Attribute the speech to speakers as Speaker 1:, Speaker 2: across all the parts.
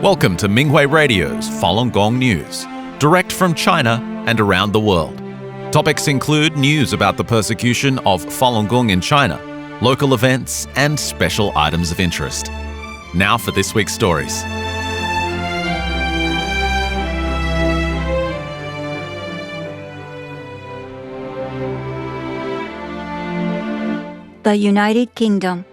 Speaker 1: Welcome to Minghui Radio's Falun Gong News, direct from China and around the world. Topics include news about the persecution of Falun Gong in China, local events, and special items of interest. Now for this week's stories.
Speaker 2: The United Kingdom.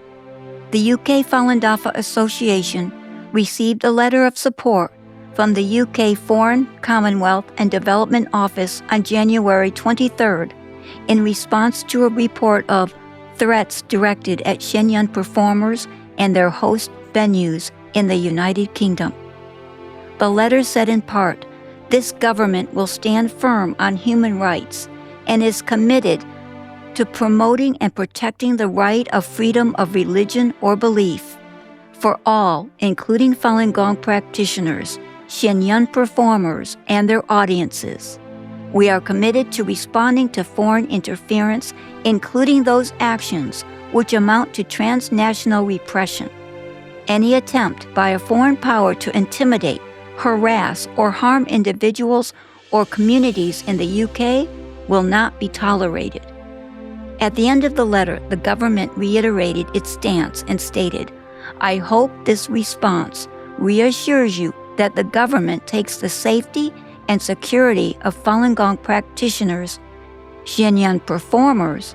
Speaker 2: The UK Falun Dafa Association received a letter of support from the UK Foreign, Commonwealth and Development Office on January 23rd in response to a report of threats directed at Shenyang performers and their host venues in the United Kingdom. The letter said in part, "This government will stand firm on human rights and is committed to promoting and protecting the right of freedom of religion or belief for all, including Falun Gong practitioners, Shenyang performers, and their audiences. We are committed to responding to foreign interference, including those actions which amount to transnational repression. Any attempt by a foreign power to intimidate, harass, or harm individuals or communities in the UK will not be tolerated." At the end of the letter, the government reiterated its stance and stated, "I hope this response reassures you that the government takes the safety and security of Falun Gong practitioners, Shenyang performers,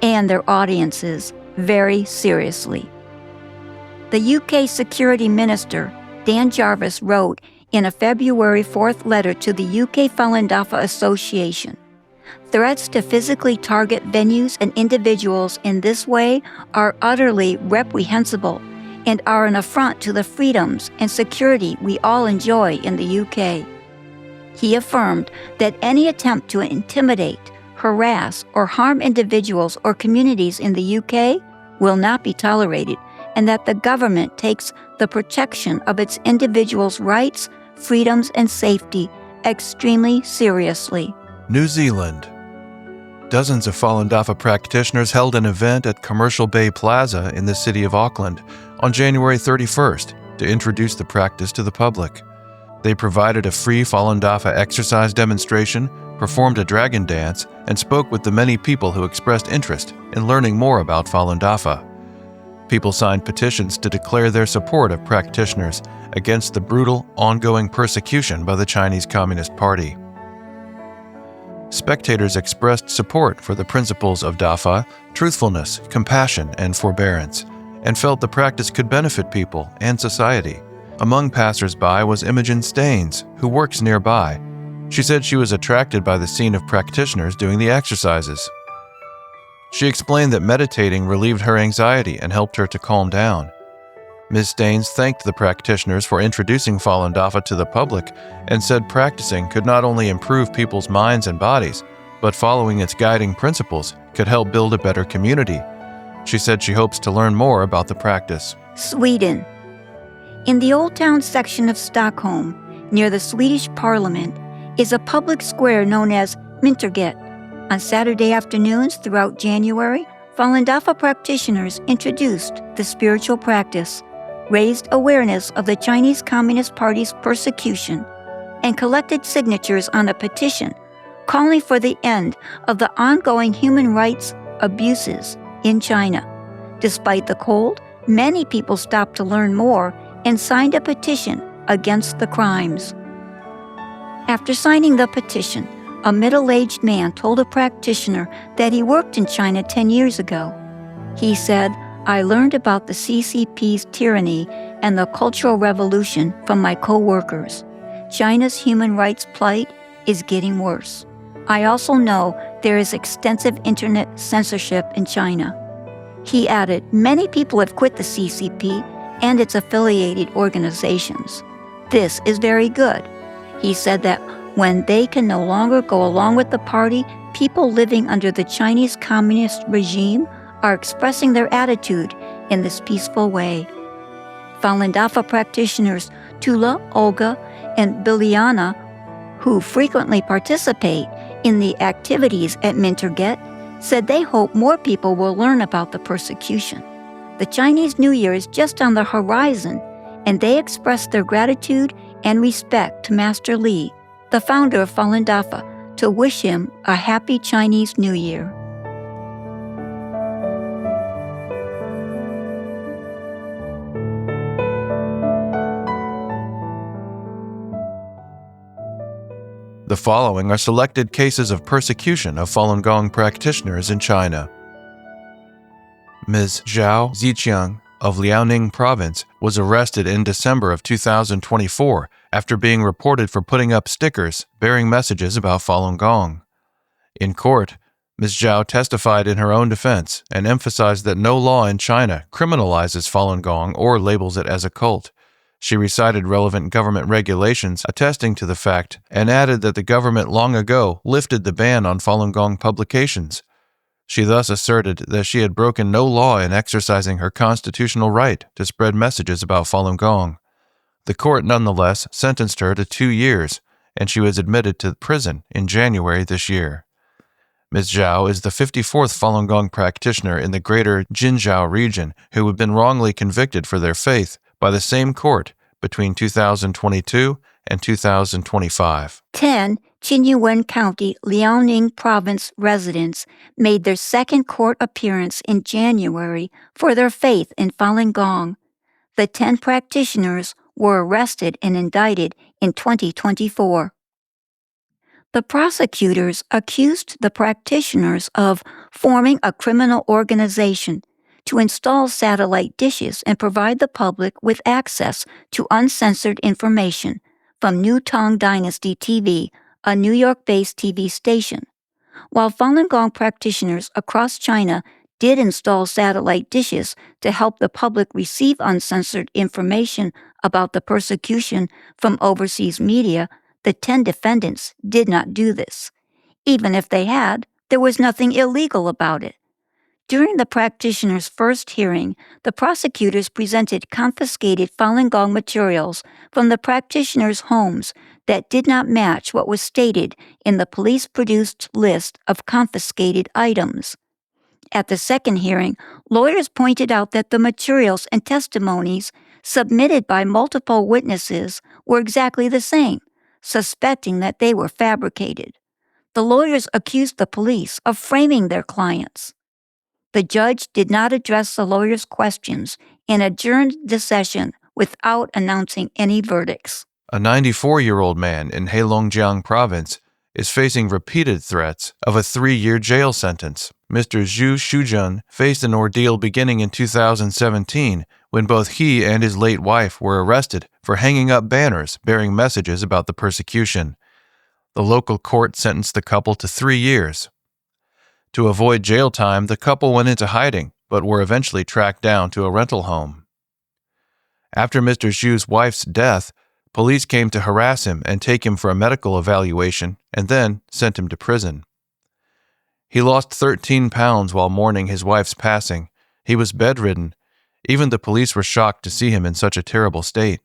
Speaker 2: and their audiences very seriously." The UK Security Minister, Dan Jarvis, wrote in a February 4th letter to the UK Falun Dafa Association, "Threats to physically target venues and individuals in this way are utterly reprehensible and are an affront to the freedoms and security we all enjoy in the UK." He affirmed that any attempt to intimidate, harass, or harm individuals or communities in the UK will not be tolerated, and that the government takes the protection of its individuals' rights, freedoms, and safety extremely seriously.
Speaker 3: New Zealand. Dozens of Falun Dafa practitioners held an event at Commercial Bay Plaza in the city of Auckland on January 31st to introduce the practice to the public. They provided a free Falun Dafa exercise demonstration, performed a dragon dance, and spoke with the many people who expressed interest in learning more about Falun Dafa. People signed petitions to declare their support of practitioners against the brutal, ongoing persecution by the Chinese Communist Party. Spectators expressed support for the principles of Dafa, truthfulness, compassion, and forbearance, and felt the practice could benefit people and society. Among passers-by was Imogen Staines, who works nearby. She said she was attracted by the scene of practitioners doing the exercises. She explained that meditating relieved her anxiety and helped her to calm down. Ms. Staines thanked the practitioners for introducing Falun Dafa to the public and said practicing could not only improve people's minds and bodies, but following its guiding principles could help build a better community. She said she hopes to learn more about the practice.
Speaker 2: Sweden. In the Old Town section of Stockholm, near the Swedish Parliament, is a public square known as Mynterget. On Saturday afternoons throughout January, Falun Dafa practitioners introduced the spiritual practice, raised awareness of the Chinese Communist Party's persecution, and collected signatures on a petition calling for the end of the ongoing human rights abuses in China. Despite the cold, many people stopped to learn more and signed a petition against the crimes. After signing the petition, a middle-aged man told a practitioner that he worked in China 10 years ago. He said, "I learned about the CCP's tyranny and the Cultural Revolution from my co-workers. China's human rights plight is getting worse. I also know there is extensive internet censorship in China." He added, "Many people have quit the CCP and its affiliated organizations. This is very good." He said that when they can no longer go along with the party, people living under the Chinese Communist regime are expressing their attitude in this peaceful way. Falun Dafa practitioners Tula, Olga, and Biliana, who frequently participate in the activities at Mynterget, said they hope more people will learn about the persecution. The Chinese New Year is just on the horizon, and they expressed their gratitude and respect to Master Li, the founder of Falun Dafa, to wish him a happy Chinese New Year.
Speaker 3: The following are selected cases of persecution of Falun Gong practitioners in China. Ms. Zhao Ziqiang of Liaoning Province was arrested in December of 2024 after being reported for putting up stickers bearing messages about Falun Gong. In court, Ms. Zhao testified in her own defense and emphasized that no law in China criminalizes Falun Gong or labels it as a cult. She recited relevant government regulations attesting to the fact and added that the government long ago lifted the ban on Falun Gong publications. She thus asserted that she had broken no law in exercising her constitutional right to spread messages about Falun Gong. The court nonetheless sentenced her to 2 years, and she was admitted to prison in January this year. Ms. Zhao is the 54th Falun Gong practitioner in the greater Jinzhou region who had been wrongly convicted for their faith by the same court between 2022 and 2025.
Speaker 2: 10 Qinyuan County, Liaoning Province residents made their second court appearance in January for their faith in Falun Gong. The 10 practitioners were arrested and indicted in 2024. The prosecutors accused the practitioners of forming a criminal organization to install satellite dishes and provide the public with access to uncensored information from New Tang Dynasty TV, a New York-based TV station. While Falun Gong practitioners across China did install satellite dishes to help the public receive uncensored information about the persecution from overseas media, the 10 defendants did not do this. Even if they had, there was nothing illegal about it. During the practitioners' first hearing, the prosecutors presented confiscated Falun Gong materials from the practitioners' homes that did not match what was stated in the police-produced list of confiscated items. At the second hearing, lawyers pointed out that the materials and testimonies submitted by multiple witnesses were exactly the same, suspecting that they were fabricated. The lawyers accused the police of framing their clients. The judge did not address the lawyers' questions and adjourned the session without announcing any verdicts.
Speaker 3: A 94-year-old man in Heilongjiang Province is facing repeated threats of a 3-year jail sentence. Mr. Zhu Shujun faced an ordeal beginning in 2017 when both he and his late wife were arrested for hanging up banners bearing messages about the persecution. The local court sentenced the couple to 3 years. To avoid jail time, the couple went into hiding, but were eventually tracked down to a rental home. After Mr. Zhu's wife's death, police came to harass him and take him for a medical evaluation, and then sent him to prison. He lost 13 pounds while mourning his wife's passing. He was bedridden. Even the police were shocked to see him in such a terrible state.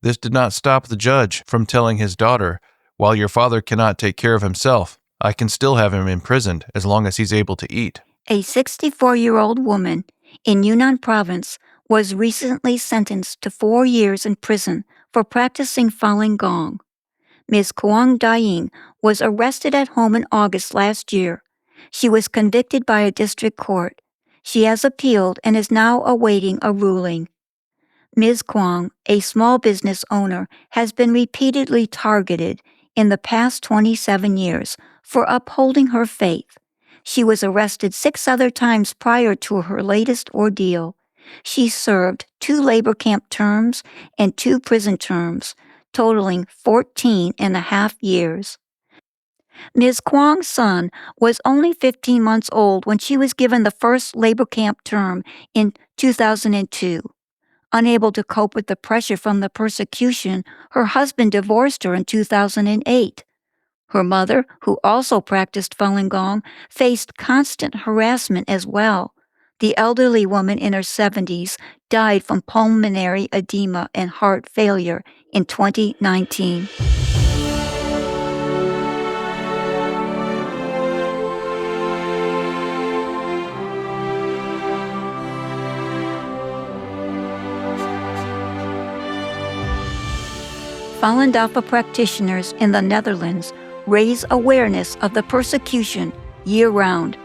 Speaker 3: This did not stop the judge from telling his daughter, "While your father cannot take care of himself, I can still have him imprisoned as long as he's able to eat."
Speaker 2: A 64-year-old woman in Yunnan Province was recently sentenced to 4 years in prison for practicing Falun Gong. Ms. Kuang Daying was arrested at home in August last year. She was convicted by a district court. She has appealed and is now awaiting a ruling. Ms. Kuang, a small business owner, has been repeatedly targeted in the past 27 years for upholding her faith. She was arrested 6 other times prior to her latest ordeal. She served 2 labor camp terms and 2 prison terms, totaling 14 and a half years. Ms. Kuang's son was only 15 months old when she was given the first labor camp term in 2002. Unable to cope with the pressure from the persecution, her husband divorced her in 2008. Her mother, who also practiced Falun Gong, faced constant harassment as well. The elderly woman in her 70s died from pulmonary edema and heart failure in 2019. Falun Dafa practitioners in the Netherlands raise awareness of the persecution year-round.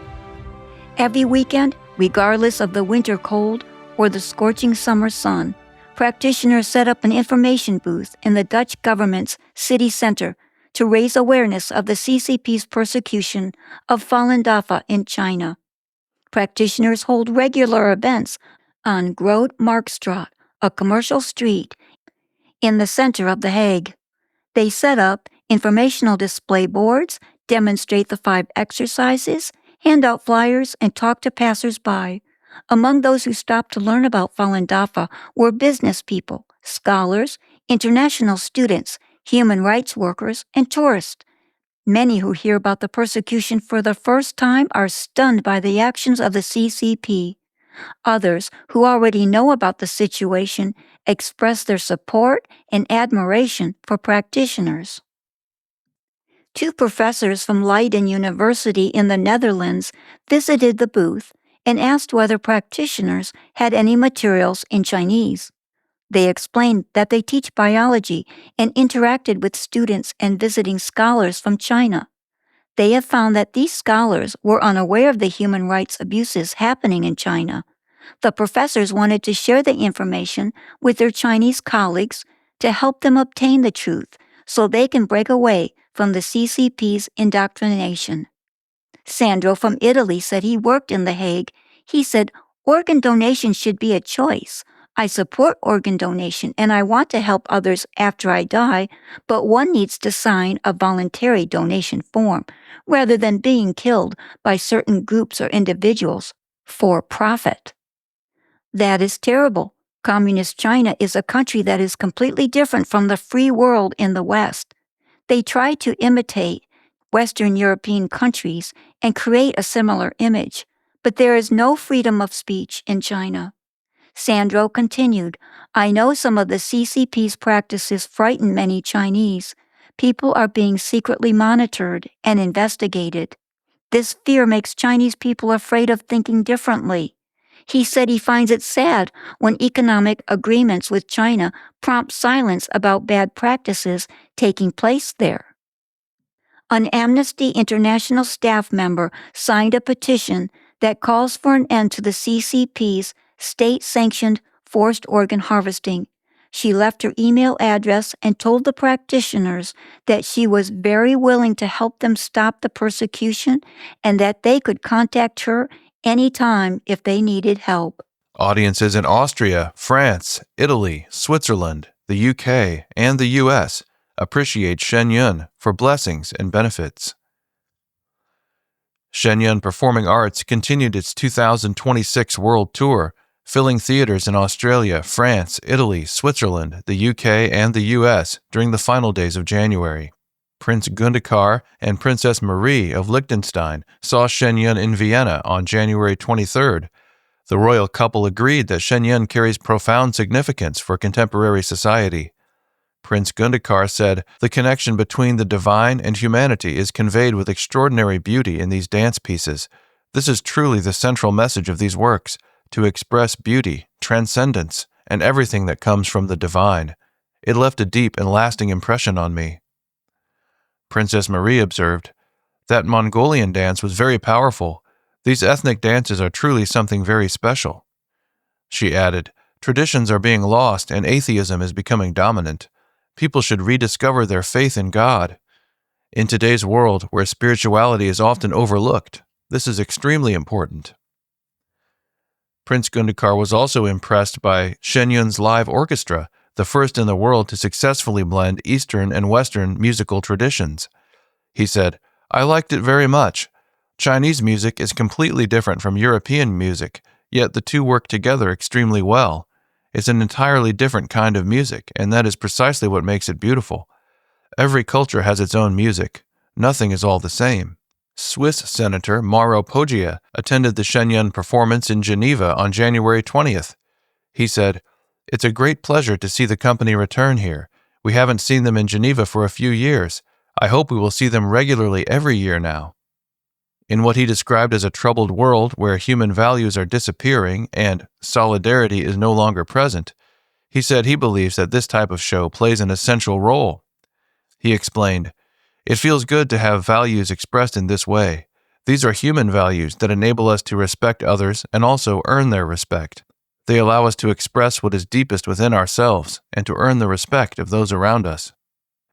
Speaker 2: Every weekend, regardless of the winter cold or the scorching summer sun, practitioners set up an information booth in the Dutch government's city center to raise awareness of the CCP's persecution of Falun Dafa in China. Practitioners hold regular events on Groot Marktstraat, a commercial street in the center of The Hague. They set up informational display boards, demonstrate the 5 exercises, hand out flyers, and talk to passers-by. Among those who stopped to learn about Falun Dafa were business people, scholars, international students, human rights workers, and tourists. Many who hear about the persecution for the first time are stunned by the actions of the CCP. Others, who already know about the situation, express their support and admiration for practitioners. 2 professors from Leiden University in the Netherlands visited the booth and asked whether practitioners had any materials in Chinese. They explained that they teach biology and interacted with students and visiting scholars from China. They have found that these scholars were unaware of the human rights abuses happening in China. The professors wanted to share the information with their Chinese colleagues to help them obtain the truth so they can break away from the CCP's indoctrination. Sandro from Italy said he worked in The Hague. He said, "Organ donation should be a choice. I support organ donation and I want to help others after I die, but one needs to sign a voluntary donation form rather than being killed by certain groups or individuals for profit." That is terrible. Communist China is a country that is completely different from the free world in the West. They try to imitate Western European countries and create a similar image, but there is no freedom of speech in China. Sandro continued, "I know some of the CCP's practices frighten many Chinese. People are being secretly monitored and investigated. This fear makes Chinese people afraid of thinking differently." He said he finds it sad when economic agreements with China prompt silence about bad practices taking place there. An Amnesty International staff member signed a petition that calls for an end to the CCP's state-sanctioned forced organ harvesting. She left her email address and told the practitioners that she was very willing to help them stop the persecution and that they could contact her anytime if they needed help.
Speaker 3: Audiences in Austria, France, Italy, Switzerland, the UK, and the US appreciate Shen Yun for blessings and benefits. Shen Yun Performing Arts continued its 2026 world tour, filling theaters in Australia, France, Italy, Switzerland, the UK, and the US during the final days of January. Prince Gundekar and Princess Marie of Liechtenstein saw Shen Yun in Vienna on January 23rd. The royal couple agreed that Shen Yun carries profound significance for contemporary society. Prince Gundekar said, "The connection between the divine and humanity is conveyed with extraordinary beauty in these dance pieces. This is truly the central message of these works, to express beauty, transcendence, and everything that comes from the divine. It left a deep and lasting impression on me." Princess Marie observed, "That Mongolian dance was very powerful. These ethnic dances are truly something very special." She added, "Traditions are being lost and atheism is becoming dominant. People should rediscover their faith in God. In today's world, where spirituality is often overlooked, this is extremely important." Prince Gundekar was also impressed by Shen Yun's live orchestra, the first in the world to successfully blend Eastern and Western musical traditions. He said, "I liked it very much. Chinese music is completely different from European music, yet the two work together extremely well. It's an entirely different kind of music, and that is precisely what makes it beautiful. Every culture has its own music. Nothing is all the same." Swiss Senator Mauro Poggia attended the Shen Yun performance in Geneva on January 20th. He said, "It's a great pleasure to see the company return here. We haven't seen them in Geneva for a few years. I hope we will see them regularly every year now." In what he described as a troubled world where human values are disappearing and solidarity is no longer present, He said he believes that this type of show plays an essential role. He explained, "It feels good to have values expressed in this way. These are human values that enable us to respect others and also earn their respect. They allow us to express what is deepest within ourselves and to earn the respect of those around us."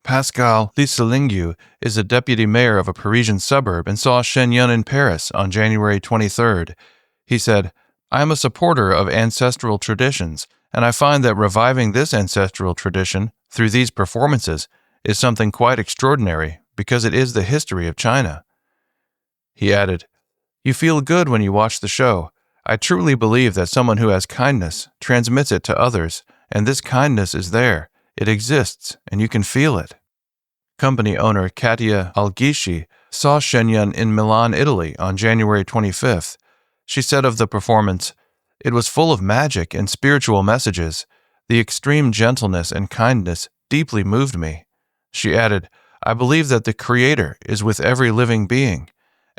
Speaker 3: Pascal Lisselingue is a deputy mayor of a Parisian suburb and saw Shenyun in Paris on January 23rd. He said, "I am a supporter of ancestral traditions, and I find that reviving this ancestral tradition through these performances is something quite extraordinary because it is the history of China." He added, "You feel good when you watch the show. I truly believe that someone who has kindness transmits it to others, and this kindness is there. It exists, and you can feel it." Company owner Katia Algishi saw Shenyun in Milan, Italy on January 25th. She said of the performance, "It was full of magic and spiritual messages. The extreme gentleness and kindness deeply moved me." She added, "I believe that the Creator is with every living being.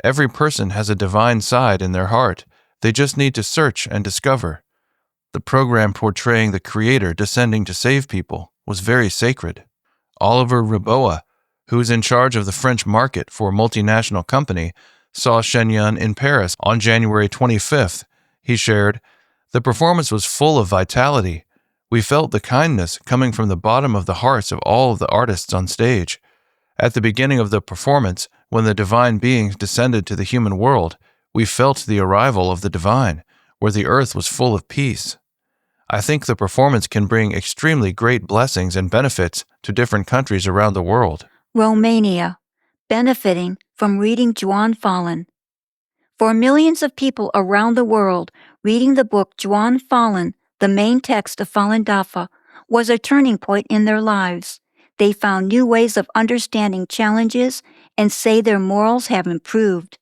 Speaker 3: Every person has a divine side in their heart. They just need to search and discover." The program portraying the Creator descending to save people was very sacred. Oliver Riboa, who is in charge of the French market for a multinational company, saw Shenyun in Paris on January 25th. He shared, "The performance was full of vitality. We felt the kindness coming from the bottom of the hearts of all of the artists on stage. At the beginning of the performance, when the divine beings descended to the human world, we felt the arrival of the divine, where the earth was full of peace. I think the performance can bring extremely great blessings and benefits to different countries around the world."
Speaker 2: Romania, benefiting from reading Juan Falun. For millions of people around the world, reading the book Juan Falun, the main text of Falun Dafa, was a turning point in their lives. They found new ways of understanding challenges and say their morals have improved.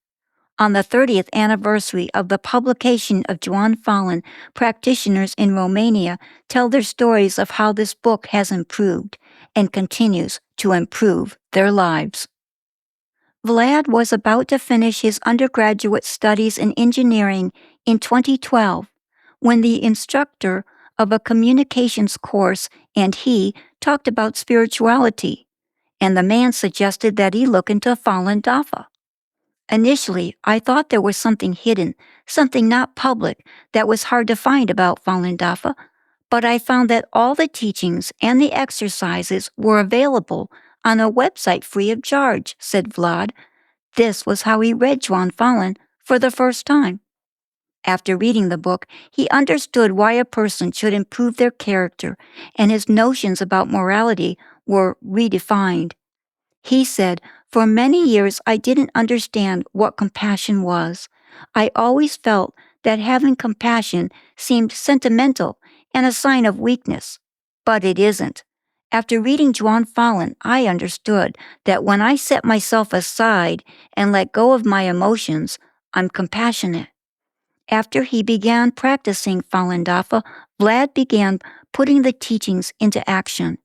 Speaker 2: On the 30th anniversary of the publication of Juan Falun, practitioners in Romania tell their stories of how this book has improved and continues to improve their lives. Vlad was about to finish his undergraduate studies in engineering in 2012 when the instructor of a communications course and he talked about spirituality, and the man suggested that he look into Falun Dafa. Initially, I thought there was something hidden, something not public, that was hard to find about Falun Dafa, but I found that all the teachings and the exercises were available on a website free of charge, said Vlad. This was how he read Juan Falun for the first time. After reading the book, he understood why a person should improve their character, and his notions about morality were redefined. He said, "For many years I didn't understand what compassion was. I always felt that having compassion seemed sentimental and a sign of weakness, but it isn't. After reading Juan Falun, I understood that when I set myself aside and let go of my emotions, I'm compassionate." After he began practicing Falun Dafa, Vlad began putting the teachings into action.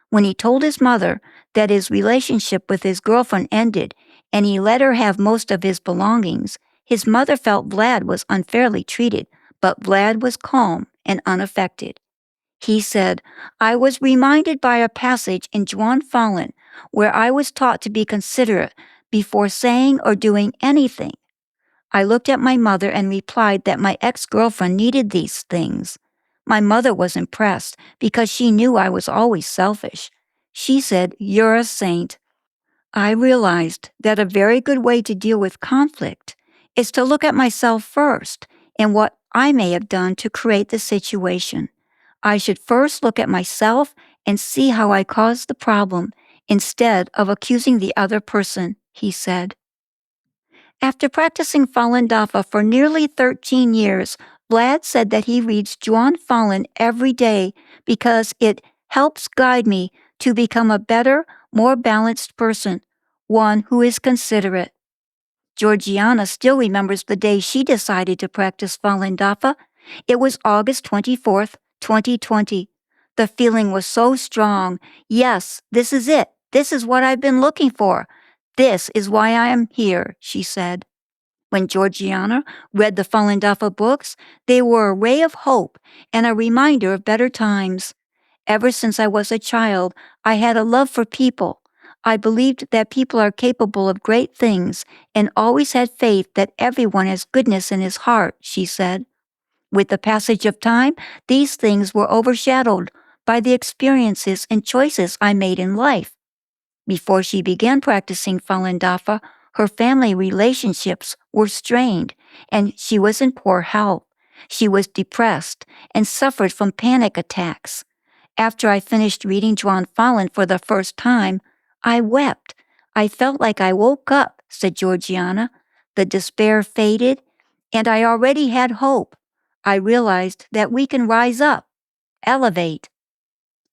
Speaker 2: When he told his mother that his relationship with his girlfriend ended and he let her have most of his belongings, his mother felt Vlad was unfairly treated, but Vlad was calm and unaffected. He said, "I was reminded by a passage in Juan Falun where I was taught to be considerate before saying or doing anything. I looked at my mother and replied that my ex-girlfriend needed these things. My mother was impressed because she knew I was always selfish. She said, 'You're a saint.' I realized that a very good way to deal with conflict is to look at myself first and what I may have done to create the situation. I should first look at myself and see how I caused the problem instead of accusing the other person," he said. After practicing Falun Dafa for nearly 13 years, Vlad said that he reads Juan Falun every day because it helps guide me to become a better, more balanced person, one who is considerate. Georgiana still remembers the day she decided to practice Falun Dafa. It was August 24th, 2020. The feeling was so strong. Yes, this is it. This is what I've been looking for. This is why I am here, she said. When Georgiana read the Falun Dafa books, they were a ray of hope and a reminder of better times. Ever since I was a child, I had a love for people. I believed that people are capable of great things and always had faith that everyone has goodness in his heart, she said. With the passage of time, these things were overshadowed by the experiences and choices I made in life. Before she began practicing Falun Dafa, her family relationships were strained, and she was in poor health. She was depressed and suffered from panic attacks. After I finished reading Zhuan Falun for the first time, I wept. I felt like I woke up, said Georgiana. The despair faded, and I already had hope. I realized that we can rise up, elevate.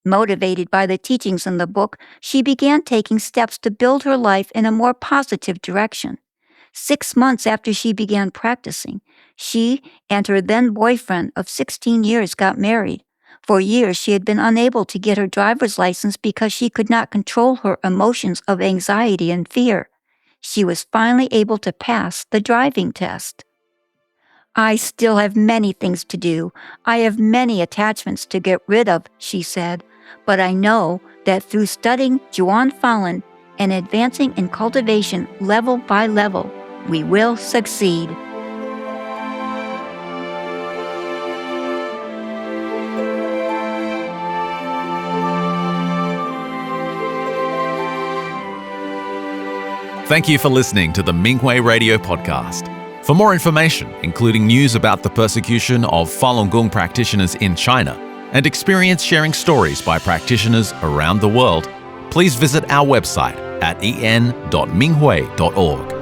Speaker 2: Motivated by the teachings in the book, she began taking steps to build her life in a more positive direction. 6 months after she began practicing, she and her then boyfriend of 16 years got married. For years, she had been unable to get her driver's license because she could not control her emotions of anxiety and fear. She was finally able to pass the driving test. I still have many things to do. I have many attachments to get rid of, she said, but I know that through studying Zhuan Falun and advancing in cultivation level by level, we will succeed.
Speaker 1: Thank you for listening to the Minghui Radio Podcast. For more information, including news about the persecution of Falun Gong practitioners in China and experience sharing stories by practitioners around the world, please visit our website at en.minghui.org.